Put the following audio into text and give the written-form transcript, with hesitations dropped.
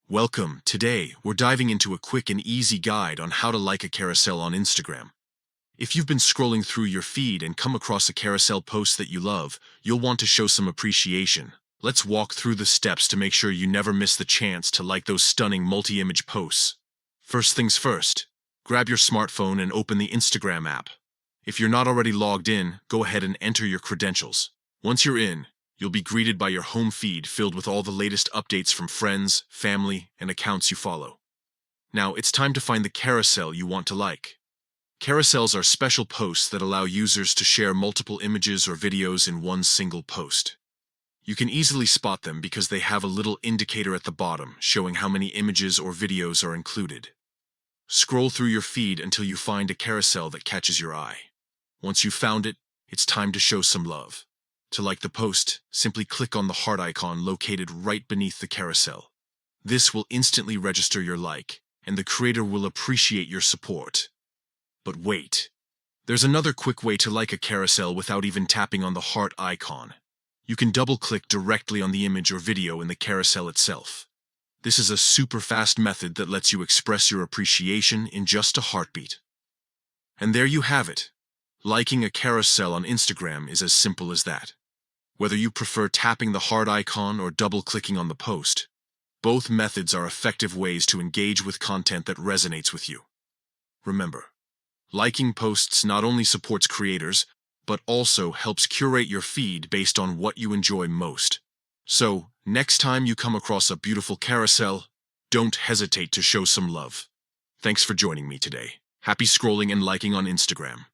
Welcome. Today, we're diving into a quick and easy guide on how to like a carousel on Instagram. If you've been scrolling through your feed and come across a carousel post that you love, you'll want to show some appreciation. Let's walk through the steps to make sure you never miss the chance to like those stunning multi-image posts. First things first, grab your smartphone and open the Instagram app. If you're not already logged in, go ahead and enter your credentials. Once you're in, you'll be greeted by your home feed filled with all the latest updates from friends, family, and accounts you follow. Now, it's time to find the carousel you want to like. Carousels are special posts that allow users to share multiple images or videos in one single post. You can easily spot them because they have a little indicator at the bottom showing how many images or videos are included. Scroll through your feed until you find a carousel that catches your eye. Once you've found it, it's time to show some love. To like the post, simply click on the heart icon located right beneath the carousel. This will instantly register your like, and the creator will appreciate your support. But wait, there's another quick way to like a carousel without even tapping on the heart icon. You can double-click directly on the image or video in the carousel itself. This is a super fast method that lets you express your appreciation in just a heartbeat. And there you have it. Liking a carousel on Instagram is as simple as that. Whether you prefer tapping the heart icon or double-clicking on the post, both methods are effective ways to engage with content that resonates with you. Remember, liking posts not only supports creators, but also helps curate your feed based on what you enjoy most. So, next time you come across a beautiful carousel, don't hesitate to show some love. Thanks for joining me today. Happy scrolling and liking on Instagram.